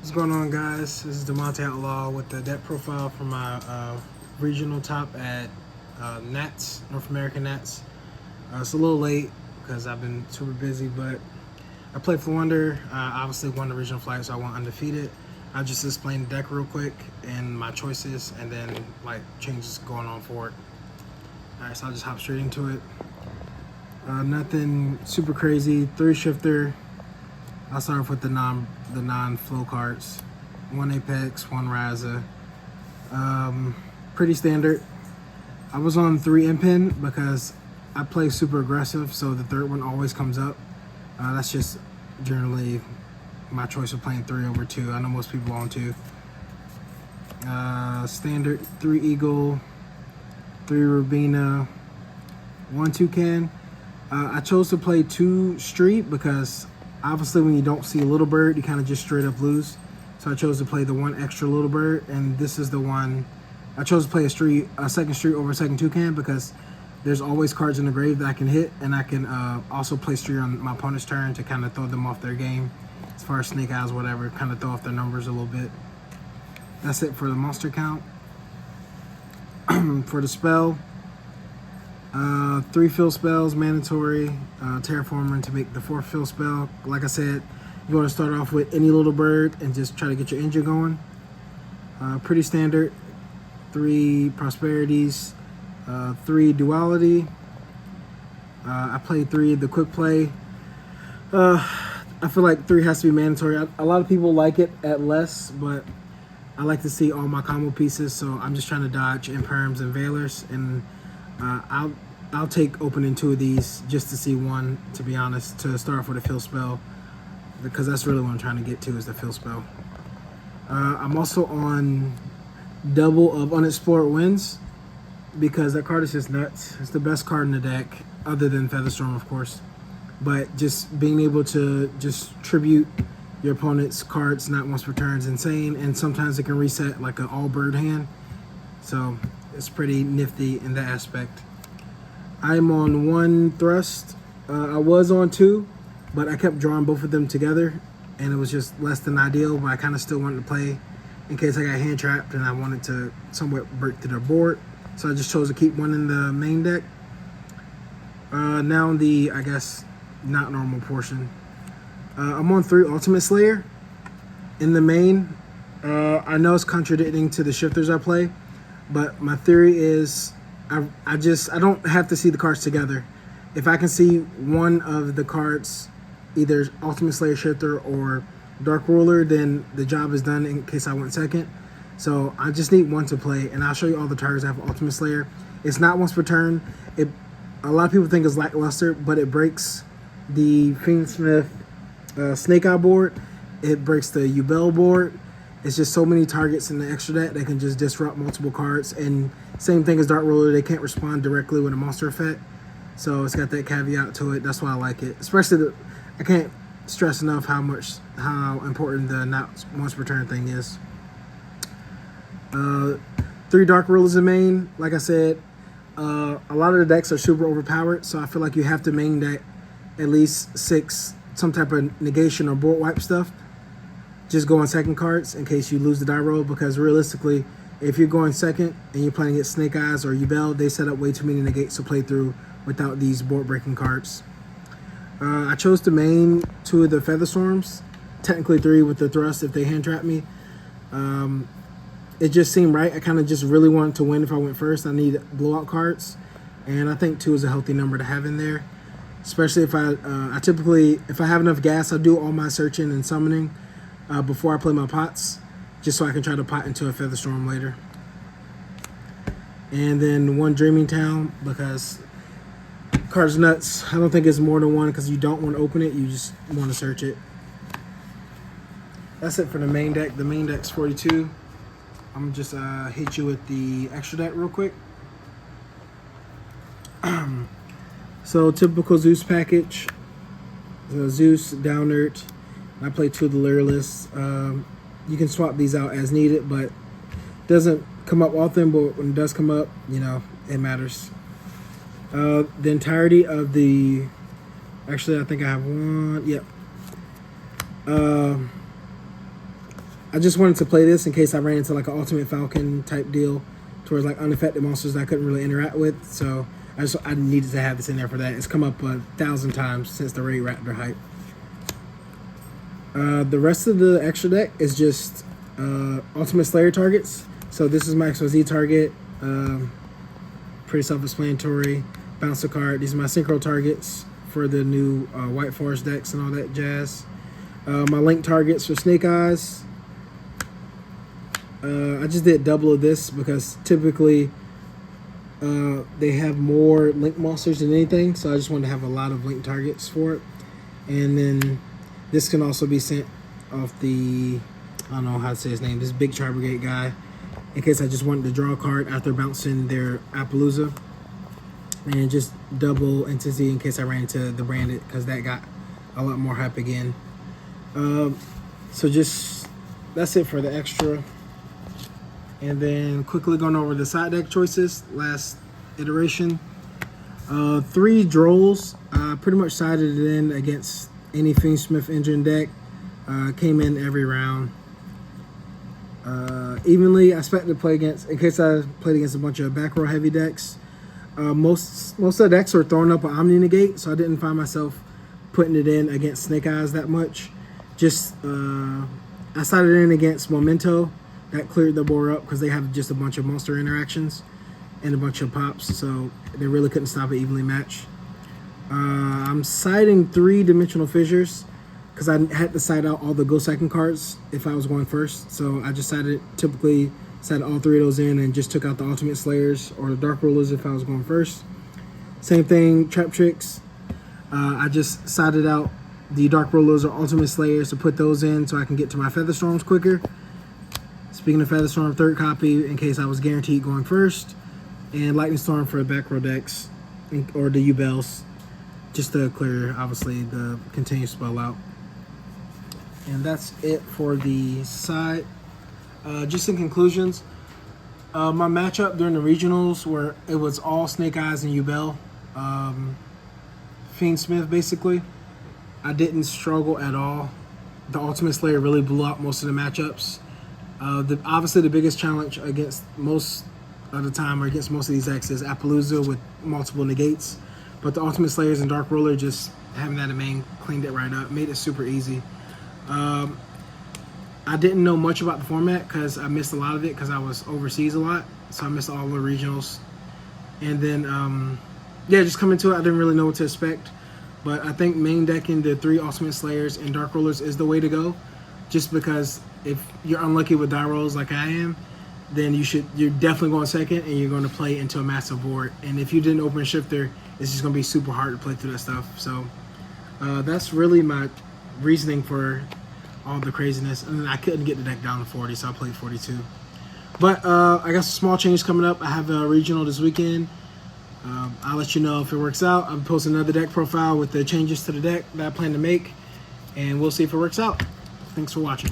What's going on, guys? This is Demonte Outlaw with the deck profile for my regional top at Nats, North American Nats. It's a little late because I've been super busy, but I played Floowandereeze. Obviously won the regional flag, so I went undefeated. I'll just explain the deck real quick and my choices, and then like changes going on forward. Alright, so I'll just hop straight into it. Nothing super crazy. 3 shifter. I'll start off with the non-flow cards. 1 Apex, 1 Raza. Pretty standard. I was on 3 Impin because I play super aggressive, so the third one always comes up. That's just generally my choice of playing 3 over 2. I know most people on 2. Standard 3 Eagle, 3 Rubina, 1 Toucan. I chose to play 2 Street because obviously when you don't see a little bird, you kind of just straight up lose. So I chose to play the 1 extra little bird, and this is the one I chose to play a second street over a second toucan because there's always cards in the grave that I can hit, and I can also play street on my opponent's turn to kind of throw them off their game as far as snake eyes, whatever, kind of throw off their numbers a little bit. That's it for the monster count. For the spell, 3 fill spells mandatory. Terraformer to make the 4th fill spell. Like I said, you want to start off with any little bird and just try to get your engine going. Pretty standard. 3 prosperities, 3 duality. I played 3 the quick play. I feel like 3 has to be mandatory. A lot of people like it at less, but I like to see all my combo pieces, so I'm just trying to dodge imperms and veilers, and I'll take opening 2 of these just to see 1, to be honest, to start off with a fill spell, because that's really what I'm trying to get to, is the fill spell. I'm also on double of Unexplored Winds because that card is just nuts. It's the best card in the deck, other than Featherstorm, of course. But just being able to just tribute your opponent's cards not once per turn is insane, and sometimes it can reset like an all bird hand. So it's pretty nifty in that aspect. I'm on 1 thrust. I was on 2, but I kept drawing both of them together, and it was just less than ideal, but I kind of still wanted to play in case I got hand trapped and I wanted to somewhat break to their board. So I just chose to keep 1 in the main deck. Now the, I guess, not normal portion. I'm on 3 Ultimate Slayer in the main. I know it's contradicting to the shifters I play, but my theory is I don't have to see the cards together. If I can see one of the cards, either Ultimate Slayer shifter or Dark Ruler, then the job is done in case I went second. So I just need 1 to play, and I'll show you all the targets I have Ultimate Slayer. It's not once per turn. A lot of people think it's lackluster, but it breaks the Fiendsmith Snake Eye board. It breaks the Ubel board. It's just so many targets in the extra deck that can just disrupt multiple cards. And same thing as Dark Ruler, they can't respond directly with a monster effect. So it's got that caveat to it. That's why I like it. Especially I can't stress enough how important the not once per turn thing is. 3 Dark Rulers in main. Like I said, a lot of the decks are super overpowered, so I feel like you have to main deck at least 6 some type of negation or board wipe stuff. Just go on second cards in case you lose the die roll, because realistically, if you're going second and you're playing against Snake Eyes or Ubel, they set up way too many negates to play through without these board breaking cards. I chose to main 2 of the Featherstorms, technically 3 with the thrust if they hand trap me. It just seemed right. I kind of just really wanted to win if I went first. I need blowout cards, and I think 2 is a healthy number to have in there. Especially if I typically, if I have enough gas, I do all my searching and summoning before I play my pots, just so I can try to pot into a Featherstorm later. And then 1 Dreaming Town because card's nuts. I don't think it's more than 1 because you don't want to open it. You just want to search it. That's it for the main deck. The main deck's 42. I'm just hit you with the extra deck real quick. So typical Zeus package. Zeus, Downert. I play 2 of the Lyralists. You can swap these out as needed, but it doesn't come up often, but when it does come up, you know, it matters. The entirety of the, actually I think I have 1, yep. I just wanted to play this in case I ran into like an Ultimate Falcon type deal towards like unaffected monsters that I couldn't really interact with. So I needed to have this in there for that. It's come up 1,000 times since the Raid Raptor hype. The rest of the extra deck is just Ultimate Slayer targets. So this is my XYZ target. Pretty self-explanatory. Bounce a card. These are my synchro targets for the new White Forest decks and all that jazz. My link targets for Snake Eyes. I just did double of this because typically they have more link monsters than anything, so I just wanted to have a lot of link targets for it. And then this can also be sent off the, I don't know how to say his name, this Big Tri Brigade guy, in case I just wanted to draw a card after bouncing their Appaloosa. And just double Entity in case I ran into the Branded, because that got a lot more hype again. So just, that's it for the extra. And then quickly going over the side deck choices, last iteration. 3 Drolls, pretty much sided it in against any Fiendsmith engine deck. Came in every round. Evenly, I expected to play against, in case I played against a bunch of back row heavy decks. Most of the decks were throwing up an Omni Negate, so I didn't find myself putting it in against Snake Eyes that much. Just, I sided in against Memento. That cleared the board up because they have just a bunch of monster interactions and a bunch of pops, so they really couldn't stop it evenly matched. I'm siding 3 Dimensional Fissures because I had to side out all the Go Second cards if I was going first. So I just typically sided all 3 of those in and just took out the Ultimate Slayers or the Dark Rulers if I was going first. Same thing, Trap Tricks. I just sided out the Dark Rulers or Ultimate Slayers to put those in so I can get to my Featherstorms quicker. Speaking of Featherstorm, 3rd copy in case I was guaranteed going first. And Lightning Storm for the back row decks, or the U-Bells, just to clear, obviously, the continuous spell out. And that's it for the side. Just in conclusions, my matchup during the regionals where it was all Snake Eyes and U-Bell, Fiendsmith basically, I didn't struggle at all. The Ultimate Slayer really blew out most of the matchups. Obviously, the biggest challenge against most of the time, or against most of these decks, is Appaloosa with multiple negates. But the Ultimate Slayers and Dark Ruler, just having that in main, cleaned it right up, made it super easy. I didn't know much about the format because I missed a lot of it because I was overseas a lot. So I missed all the regionals. And then, yeah, just coming to it, I didn't really know what to expect. But I think main decking the 3 Ultimate Slayers and Dark Rulers is the way to go. Just because if you're unlucky with die rolls like I am, then you're definitely going second and you're going to play into a massive board. And if you didn't open a shifter, it's just going to be super hard to play through that stuff. So that's really my reasoning for all the craziness. And then I couldn't get the deck down to 40, so I played 42. But I got some small changes coming up. I have a regional this weekend. I'll let you know if it works out. I'm posting another deck profile with the changes to the deck that I plan to make. And we'll see if it works out. Thanks for watching.